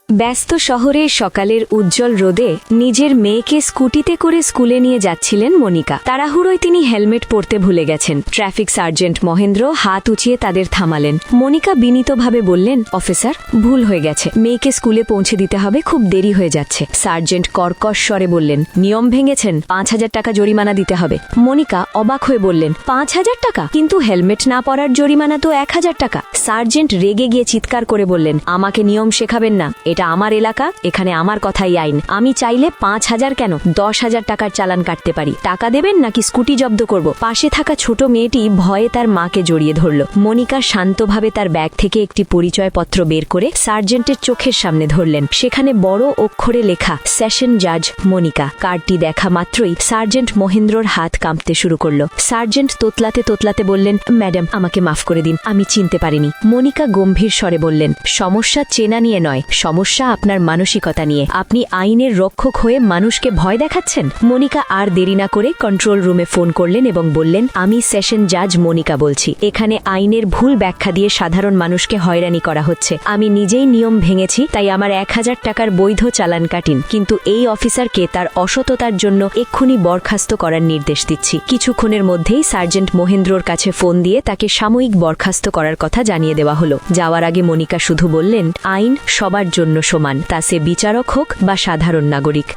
ব্যস্ত শহরের সকালের উজ্জ্বল রোদে নিজের মেয়েকে স্কুটিতে করে স্কুলে নিয়ে যাচ্ছিলেন মনিকা। তাড়াহুড়োয় তিনি হেলমেট পরতে ভুলে গেছেন। ট্রাফিক সার্জেন্ট মহেন্দ্র হাত উঁচিয়ে তাদের থামালেন। মনিকা বিনীতভাবে বললেন, অফিসার, ভুল হয়ে গেছে, মেয়েকে স্কুলে পৌঁছে দিতে হবে, খুব দেরি হয়ে যাচ্ছে। সার্জেন্ট কর্কশ স্বরে বললেন, নিয়ম ভেঙেছেন, ৫,০০০ টাকা জরিমানা দিতে হবে। মনিকা অবাক হয়ে বললেন, ৫,০০০ টাকা? কিন্তু হেলমেট না পরার জরিমানা তো ১,০০০ টাকা। সার্জেন্ট রেগে গিয়ে চিৎকার করে বললেন, আমাকে নিয়ম শেখাবেন না, এটা আমার এলাকা, এখানে আমার কথাই আইন। আমি চাইলে ৫,০০০ কেন ১০,০০০ টাকার চালান কাটতে পারি। টাকা দেবেন নাকি স্কুটি জব্দ করব? পাশে থাকা ছোট মেয়েটি ভয়ে তার মাকে জড়িয়ে ধরল। মনিকা শান্তভাবে তার ব্যাগ থেকে একটি পরিচয়পত্র বের করে সার্জেন্টের চোখের সামনে ধরলেন। সেখানে বড় অক্ষরে লেখা, সেশন জাজ মনিকা। কার্ডটি দেখা মাত্রই সার্জেন্ট মহেন্দ্রর হাত কাঁপতে শুরু করল। সার্জেন্ট তোতলাতে তোতলাতে বললেন, ম্যাডাম, আমাকে মাফ করে দিন, আমি চিনতে পারিনি। মনিকা গম্ভীর স্বরে বললেন, সমস্যা চেনা নিয়ে নয়, সমস্যা আপনার মানসিকতা নিয়ে। আপনি আইনের রক্ষক হয়ে মানুষকে ভয় দেখাচ্ছেন। মনিকা আর দেরি না করে কন্ট্রোল রুমে ফোন করলেন এবং বললেন, আমি সেশন জাজ মনিকা বলছি। এখানে আইনের ভুল ব্যাখ্যা দিয়ে সাধারণ মানুষকে হয়রানি করা হচ্ছে। আমি নিজেই নিয়ম ভেঙেছি, তাই আমার ১,০০০ টাকার বৈধ চালান কাটিন, কিন্তু এই অফিসারকে তার অসততার জন্য এক্ষুনি বরখাস্ত করার নির্দেশ দিচ্ছি। কিছুক্ষণের মধ্যেই সার্জেন্ট মহেন্দ্রর কাছে ফোন দিয়ে তাকে সাময়িক বরখাস্ত করার কথা জানিয়ে দেওয়া হলো। যাওয়ার আগে মনিকা শুধু বললেন, আইন সবার জন্য সমান, তা সে বিচারক হোক বা সাধারণ নাগরিক।